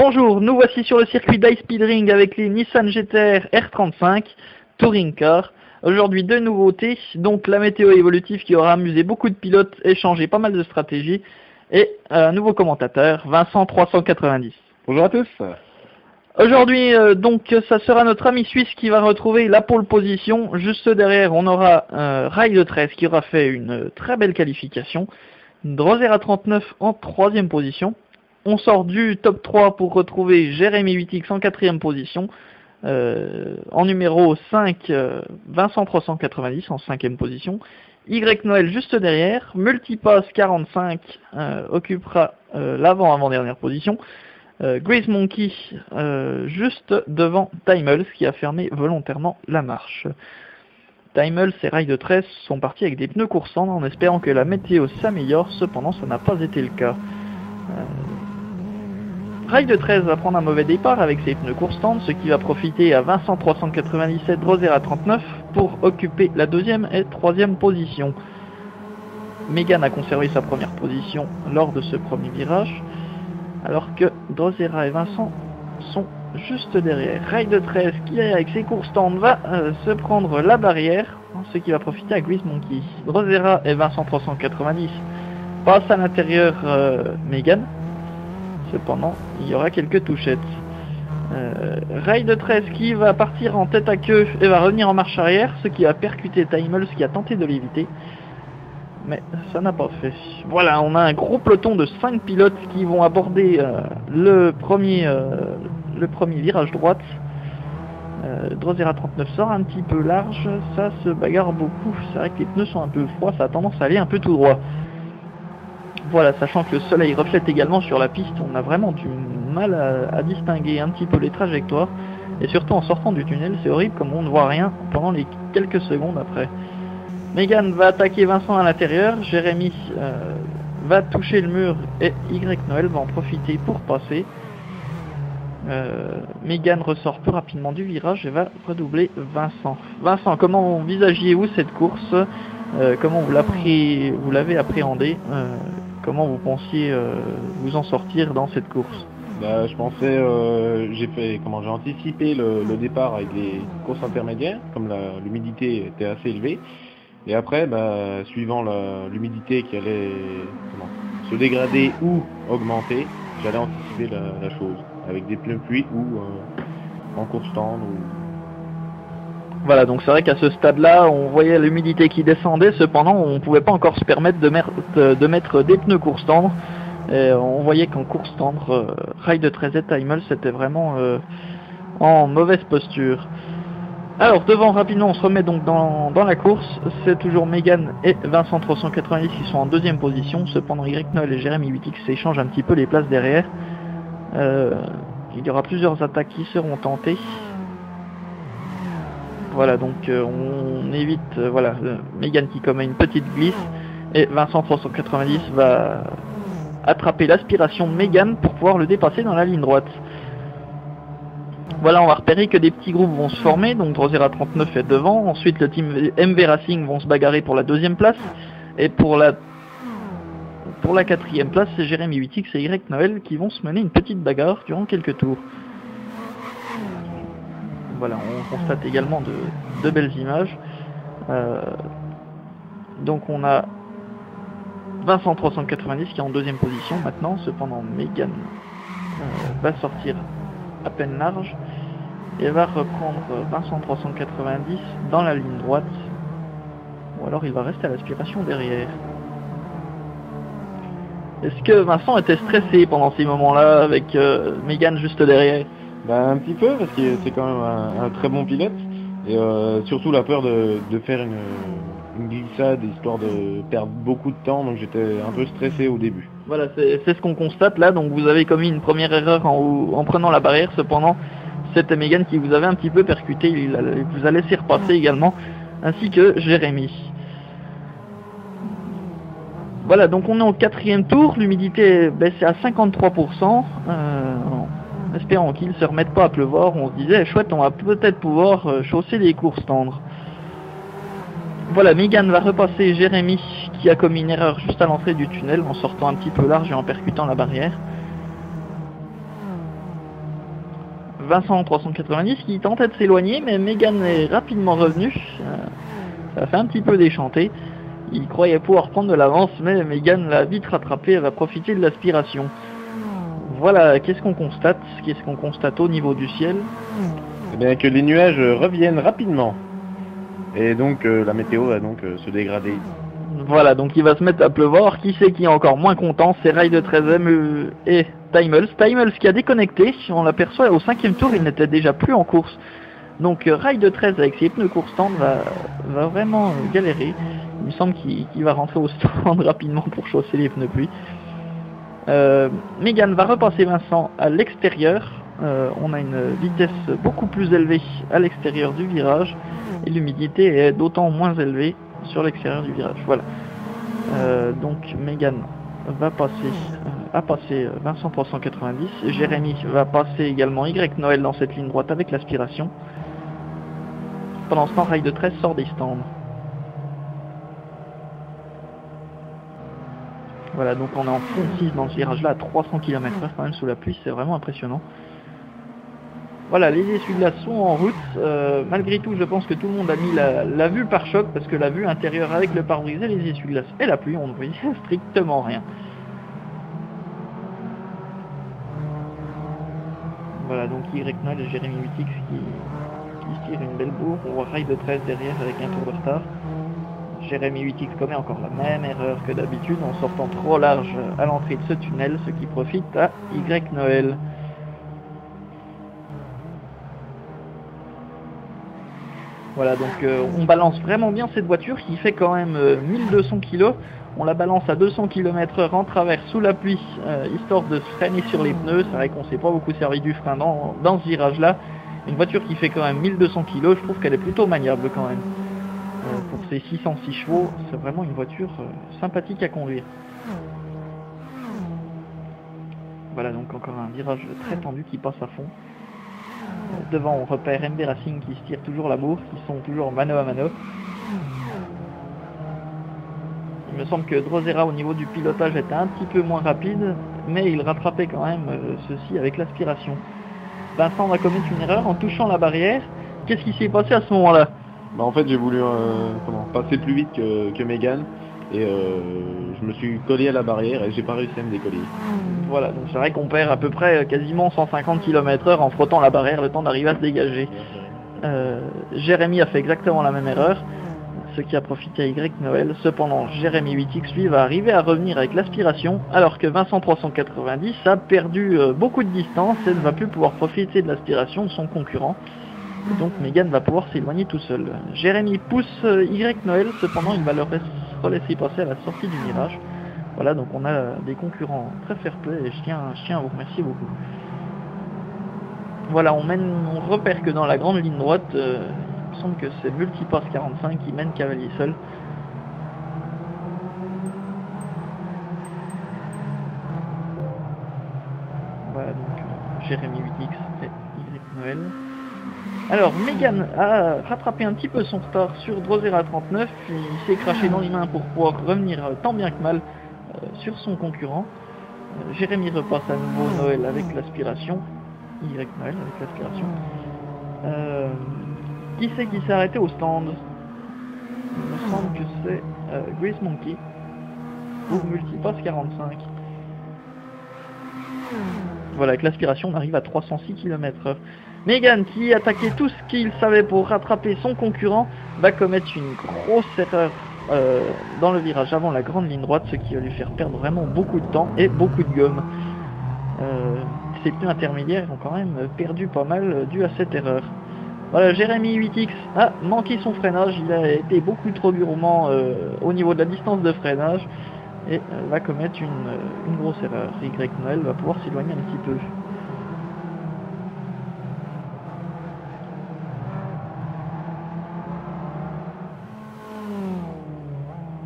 Bonjour, nous voici sur le circuit d'iSpeedring avec les Nissan GT-R R35 Touring Car. Aujourd'hui deux nouveautés, donc la météo évolutive qui aura amusé beaucoup de pilotes et changé pas mal de stratégies, et un nouveau commentateur, Vincent 390. Bonjour à tous. Aujourd'hui, donc, ça sera notre ami suisse qui va retrouver la pole position. Juste derrière, on aura Ride 13 qui aura fait une très belle qualification. Drosera 39 en 3ème position. On sort du top 3 pour retrouver Jérémy Wittix en 4ème position. En numéro 5, Vincent 390 en 5ème position. Y Noël juste derrière. Multipass 45 occupera l'avant-avant-dernière position. Grace Monkey juste devant Timels qui a fermé volontairement la marche. Timels et Ride 13 sont partis avec des pneus coursants en espérant que la météo s'améliore, cependant ça n'a pas été le cas. Ride 13 va prendre un mauvais départ avec ses pneus coursants, ce qui va profiter à Vincent 397 Drosera 39 pour occuper la 2ème et 3ème position. Megan a conservé sa première position lors de ce premier virage, alors que Drosera et Vincent sont juste derrière. Ride 13 qui avec ses courses stands va se prendre la barrière, ce qui va profiter à Grease Monkey. Drosera et Vincent 390 passent à l'intérieur Megan. Cependant, il y aura quelques touchettes. Ride 13 qui va partir en tête à queue et va revenir en marche arrière, ce qui va percuter Timels qui a tenté de l'éviter. Mais ça n'a pas fait. Voilà, on a un gros peloton de 5 pilotes qui vont aborder le premier virage droite. Drosera 39 sort un petit peu large, ça se bagarre beaucoup. C'est vrai que les pneus sont un peu froids, ça a tendance à aller un peu tout droit. Voilà, sachant que le soleil reflète également sur la piste, on a vraiment du mal à distinguer un petit peu les trajectoires. Et surtout en sortant du tunnel, c'est horrible comme on ne voit rien pendant les quelques secondes après. Megan va attaquer Vincent à l'intérieur, Jérémy va toucher le mur et Y Noël va en profiter pour passer. Megan ressort plus rapidement du virage et va redoubler Vincent. Vincent, comment envisagiez-vous cette course? Comment vous l'avez appréhendée? Comment vous pensiez vous en sortir dans cette course? Je pensais, j'ai anticipé le départ avec les courses intermédiaires, comme l'humidité était assez élevée. Et après, suivant l'humidité qui allait se dégrader ou augmenter, j'allais anticiper la chose, avec des pneus pluie ou en course tendre. Voilà, donc c'est vrai qu'à ce stade-là, on voyait l'humidité qui descendait, cependant on ne pouvait pas encore se permettre de mettre des pneus course tendre. Et on voyait qu'en course tendre, Ride 13 et Timels c'était vraiment en mauvaise posture. Alors devant rapidement, on se remet donc dans la course, c'est toujours Megan et Vincent 390 qui sont en 2ème position, cependant Y Noël et Jérémy Wittix s'échangent un petit peu les places derrière. Il y aura plusieurs attaques qui seront tentées. Voilà, donc on évite, Megan qui commet une petite glisse, et Vincent 390 va attraper l'aspiration de Megan pour pouvoir le dépasser dans la ligne droite. Voilà, on va repérer que des petits groupes vont se former, donc Drosera 39 est devant, ensuite le team MV Racing vont se bagarrer pour la 2ème place, et pour la 4ème place, c'est Jérémy Wittix et Y Noël qui vont se mener une petite bagarre durant quelques tours. Voilà, on constate également de belles images. Donc on a Vincent 390 qui est en 2ème position maintenant, cependant Megan va sortir à peine large et va reprendre Vincent 390 dans la ligne droite, ou alors il va rester à l'aspiration derrière. Est-ce que Vincent était stressé pendant ces moments-là avec Megan juste derrière? Un petit peu, parce que c'est quand même un très bon pilote, et surtout la peur de faire une glissade, histoire de perdre beaucoup de temps, donc j'étais un peu stressé au début. Voilà, c'est ce qu'on constate là, donc vous avez commis une première erreur en prenant la barrière, cependant c'était Megan qui vous avait un petit peu percuté, il vous a laissé repasser également, ainsi que Jérémy. Voilà, donc on est au 4ème tour, l'humidité est baissée à 53%, espérant qu'il ne se remette pas à pleuvoir, on se disait chouette, on va peut-être pouvoir chausser des courses tendres. Voilà, Megan va repasser Jérémy qui a commis une erreur juste à l'entrée du tunnel en sortant un petit peu large et en percutant la barrière. Vincent 390 qui tentait de s'éloigner, mais Megan est rapidement revenu. Ça fait un petit peu déchanté. Il croyait pouvoir prendre de l'avance, mais Megan l'a vite rattrapé, elle va profiter de l'aspiration. Voilà, qu'est-ce qu'on constate? Qu'est-ce qu'on constate au niveau du ciel? Eh bien que les nuages reviennent rapidement. Et donc la météo va donc se dégrader. Voilà, donc il va se mettre à pleuvoir. Qui c'est qui est encore moins content? C'est Rail de 13e et Timels. Timels qui a déconnecté, on l'aperçoit au 5e tour, il n'était déjà plus en course. Donc Rail de 13 avec ses pneus court stand va vraiment galérer. Il me semble qu'il va rentrer au stand rapidement pour chausser les pneus pluie. Megan va repasser Vincent à l'extérieur. On a une vitesse beaucoup plus élevée à l'extérieur du virage et l'humidité est d'autant moins élevée sur l'extérieur du virage. Voilà. Donc Megan va passer Vincent 390. Jérémy va passer également Y Noël dans cette ligne droite avec l'aspiration. Pendant ce temps, Rail de 13 sort des stands. Voilà, donc on est en fond 6 dans ce virage-là à 300 km/h quand même sous la pluie, c'est vraiment impressionnant. Voilà, les essuie-glaces sont en route. Malgré tout, je pense que tout le monde a mis la vue par choc parce que la vue intérieure avec le pare-brise et les essuie-glaces et la pluie, on ne voyait strictement rien. Voilà, donc Y Noël et Jérémy 8X qui se tire une belle bourre. On voit Rail de 13 derrière avec un tour de retard. Jérémy 8X commet encore la même erreur que d'habitude en sortant trop large à l'entrée de ce tunnel, ce qui profite à Y Noël. Voilà, donc on balance vraiment bien cette voiture qui fait quand même 1200 kg. On la balance à 200 km/h en travers sous la pluie, histoire de se freiner sur les pneus. C'est vrai qu'on ne s'est pas beaucoup servi du frein dans ce virage-là. Une voiture qui fait quand même 1200 kg, je trouve qu'elle est plutôt maniable quand même. Pour ses 606 chevaux, c'est vraiment une voiture sympathique à conduire. Voilà, donc encore un virage très tendu qui passe à fond. Devant, on repère MB Racing qui se tire toujours la bourre, qui sont toujours mano à mano. Il me semble que Drosera au niveau du pilotage était un petit peu moins rapide, mais il rattrapait quand même ceci avec l'aspiration. Vincent va commettre une erreur en touchant la barrière. Qu'est-ce qui s'est passé à ce moment-là? Bah, en fait j'ai voulu passer plus vite que Megan et je me suis collé à la barrière et j'ai pas réussi à me décoller. Voilà, donc c'est vrai qu'on perd à peu près quasiment 150 km/h en frottant la barrière le temps d'arriver à se dégager. Jérémy a fait exactement la même erreur, ce qui a profité à Y Noël. Cependant, Jérémy 8X lui va arriver à revenir avec l'aspiration, alors que Vincent 390 a perdu beaucoup de distance et ne va plus pouvoir profiter de l'aspiration de son concurrent. Et donc Megan va pouvoir s'éloigner tout seul. Jérémy pousse Y Noël, cependant il va le laisser passer à la sortie du virage. Voilà, donc on a des concurrents très fair-play et je tiens à vous remercier beaucoup. Voilà, on repère que dans la grande ligne droite, il me semble que c'est Multipass 45 qui mène Cavalier seul. Voilà, donc Jérémy 8X et Y Noël. Alors, Megan a rattrapé un petit peu son retard sur Drosera 39, il s'est craché dans les mains pour pouvoir revenir tant bien que mal sur son concurrent. Jérémy repasse à nouveau Noël avec l'aspiration. Y Noël avec l'aspiration. Qui c'est qui s'est arrêté au stand? Il me semble que c'est Grace Monkey pour Multipass 45. Voilà, avec l'aspiration, on arrive à 306 km/h. Megan, qui attaquait tout ce qu'il savait pour rattraper son concurrent, va commettre une grosse erreur dans le virage avant la grande ligne droite, ce qui va lui faire perdre vraiment beaucoup de temps et beaucoup de gomme. Ses pneus intermédiaires ont quand même perdu pas mal dû à cette erreur. Voilà, Jérémy 8X a manqué son freinage, il a été beaucoup trop gourmand au niveau de la distance de freinage et va commettre une grosse erreur. Y Noël va pouvoir s'éloigner un petit peu.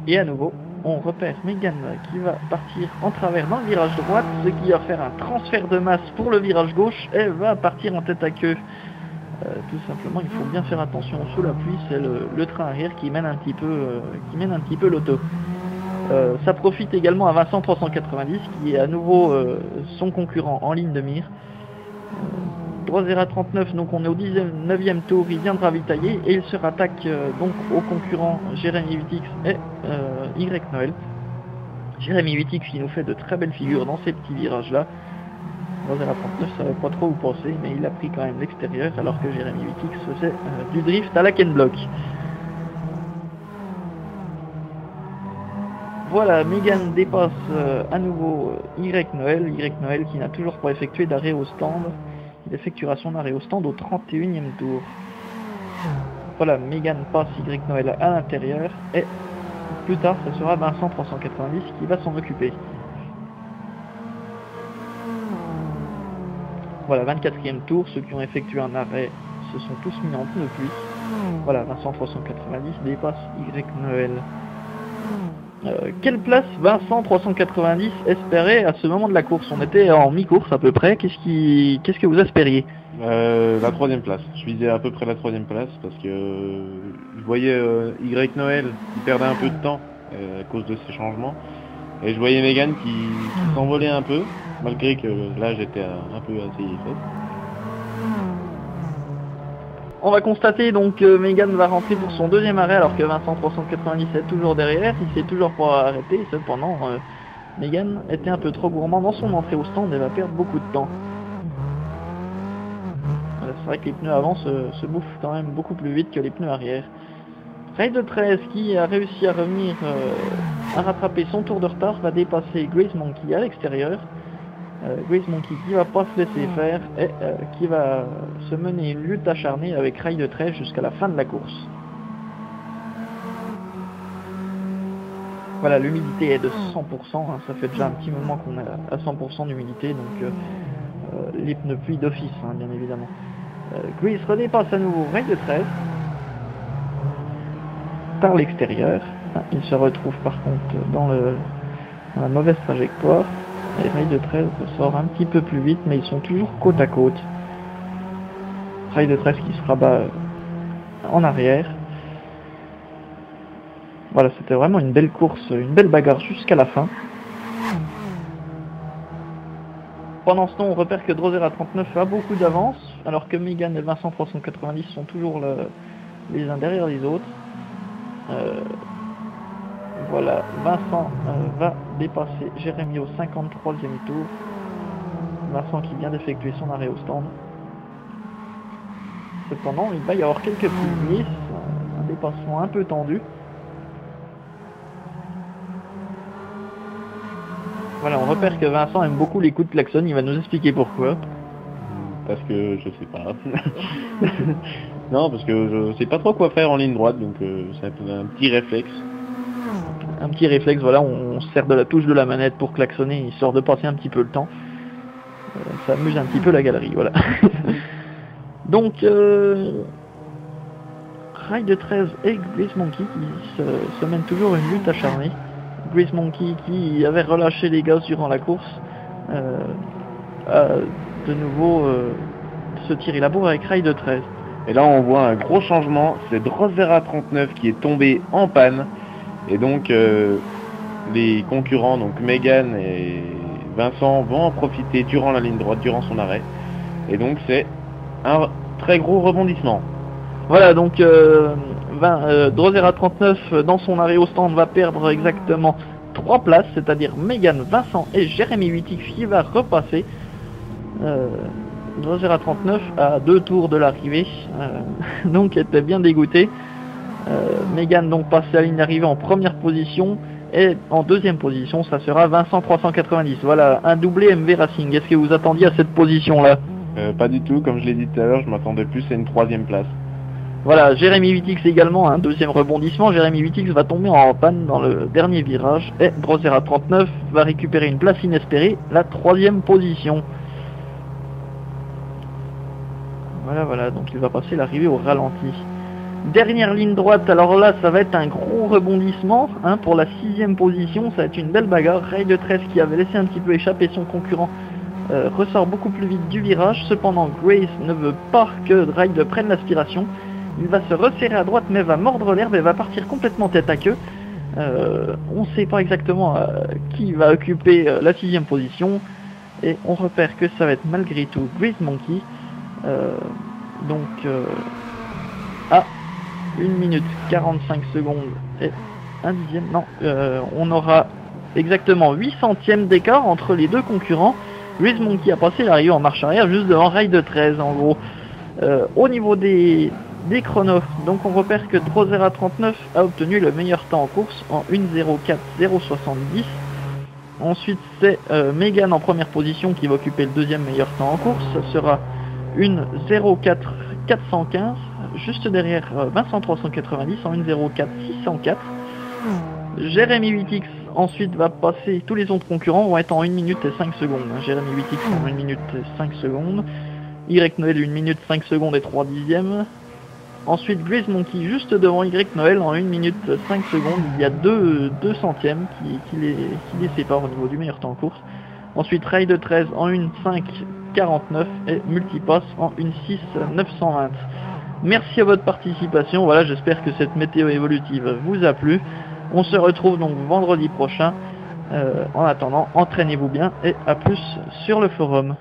Et à nouveau, on repère Megan qui va partir en travers dans le virage droite, ce qui va faire un transfert de masse pour le virage gauche et va partir en tête à queue. Tout simplement, il faut bien faire attention sous la pluie, c'est le train arrière qui mène un petit peu l'auto. Ça profite également à Vincent 390 qui est à nouveau son concurrent en ligne de mire. Drosera 39, donc on est au 9e tour, il vient de ravitailler et il se rattaque donc aux concurrents Jérémy Vitix et Y Noël. Jérémy Vitix qui nous fait de très belles figures dans ces petits virages là. Drosera 39 savait pas trop où penser, mais il a pris quand même l'extérieur alors que Jérémy Vitix faisait du drift à la Ken Block. Voilà, Megan dépasse à nouveau Y Noël qui n'a toujours pas effectué d'arrêt au stand. Il effectuera son arrêt au stand au 31e tour. Voilà, Megan passe Y Noël à l'intérieur et plus tard ce sera Vincent 390 qui va s'en occuper. Voilà, 24e tour, ceux qui ont effectué un arrêt se sont tous mis en pneu de pluie. Voilà, Vincent 390 dépasse Y Noël. Quelle place Vincent 390 espérait à ce moment de la course? On était en mi-course à peu près, qu'est-ce que vous espériez? La 3e place. Je visais à peu près la 3e place parce que je voyais Y Noël qui perdait un peu de temps à cause de ces changements. Et je voyais Megan qui s'envolait un peu, malgré que là j'étais un peu assez faible. On va constater donc que Megan va rentrer pour son 2e arrêt alors que Vincent 390 est toujours derrière, il s'est toujours pas arrêté, cependant Megan était un peu trop gourmand dans son entrée au stand et va perdre beaucoup de temps. Voilà, c'est vrai que les pneus avant se bouffent quand même beaucoup plus vite que les pneus arrière. Raid 13 qui a réussi à revenir à rattraper son tour de retard va dépasser Grace Monkey à l'extérieur. Grace Monkey qui va pas se laisser faire et qui va se mener une lutte acharnée avec Raid 13 jusqu'à la fin de la course. Voilà, l'humidité est de 100%, hein, ça fait déjà un petit moment qu'on est à 100% d'humidité, donc les pneus pluie d'office, hein, bien évidemment. Grace redépasse à nouveau Raid 13 par l'extérieur. Il se retrouve par contre dans la mauvaise trajectoire. Et Raid 13 sort un petit peu plus vite, mais ils sont toujours côte à côte. Raid 13 qui se rabat en arrière. Voilà, c'était vraiment une belle course, une belle bagarre jusqu'à la fin. Pendant ce temps, on repère que Drosera 39 a beaucoup d'avance, alors que Megan et Vincent 390 sont toujours les uns derrière les autres. Voilà, Vincent va dépasser Jérémy au 53e tour. Vincent qui vient d'effectuer son arrêt au stand. Cependant, il va y avoir quelques petites glisses, un dépassement un peu tendu. Voilà, on repère que Vincent aime beaucoup les coups de klaxon, il va nous expliquer pourquoi. Parce que je sais pas. Non, parce que je sais pas trop quoi faire en ligne droite, donc c'est un petit réflexe. Un petit réflexe, voilà, on se sert de la touche de la manette pour klaxonner, histoire de passer un petit peu le temps. Ça amuse un petit peu la galerie, voilà. Donc, Raid 13 et Grace Monkey qui se mènent toujours une lutte acharnée. Grace Monkey qui avait relâché les gaz durant la course a de nouveau se tirer la bourre avec Raid 13. Et là on voit un gros changement, c'est Drosera 39 qui est tombé en panne. Et donc les concurrents, donc Megan et Vincent, vont en profiter durant la ligne droite, durant son arrêt. Et donc c'est un très gros rebondissement. Voilà, donc Drosera 39 dans son arrêt au stand va perdre exactement 3 places, c'est-à-dire Megan, Vincent et Jérémy Wittig qui va repasser. Drosera 39 à 2 tours de l'arrivée, donc était bien dégoûté. Megan donc passe la ligne d'arrivée en première position et en deuxième position ça sera Vincent 390. Voilà, un doublé MV Racing. Est-ce que vous attendiez à cette position là? Pas du tout, comme je l'ai dit tout à l'heure, je m'attendais plus à une 3e place. Voilà, Jérémy Wittig également, un deuxième rebondissement. Jérémy Wittig va tomber en panne dans le dernier virage et Drosera 39 va récupérer une place inespérée, la 3e position. Voilà, donc il va passer l'arrivée au ralenti. Dernière ligne droite, alors là ça va être un gros rebondissement hein, pour la 6e position, ça va être une belle bagarre. Raid 13 qui avait laissé un petit peu échapper son concurrent ressort beaucoup plus vite du virage, cependant Grace ne veut pas que Raid prenne l'aspiration. Il va se resserrer à droite mais va mordre l'herbe et va partir complètement tête à queue. On ne sait pas exactement qui va occuper la 6e position et on repère que ça va être malgré tout Grace Monkey. À 1 minute 45 secondes et un dixième, non, on aura exactement 8 centièmes d'écart entre les deux concurrents. Grease Monkey a passé l'arrivée en marche arrière juste devant Ride 13 en gros. Au niveau des chronos, donc on repère que Drozera 39 a obtenu le meilleur temps en course en 1:04:070. Ensuite c'est Megan en première position qui va occuper le deuxième meilleur temps en course, ça sera 1:04:415, juste derrière Vincent 390 en 1:04:604. Jérémy 8X ensuite va passer, tous les autres concurrents vont être en 1 minute et 5 secondes. Jérémy 8X en 1 minute et 5 secondes. Y Noël 1 minute 5 secondes et 3 dixièmes. Ensuite Grease Monkey juste devant Y Noël en 1 minute 5 secondes. Il y a 2 centièmes qui les séparent au niveau du meilleur temps en course. Ensuite Ride 13 en 1:05:49 et Multipass en 1:06:920. Merci à votre participation. Voilà, j'espère que cette météo évolutive vous a plu. On se retrouve donc vendredi prochain. En attendant, entraînez-vous bien et à plus sur le forum.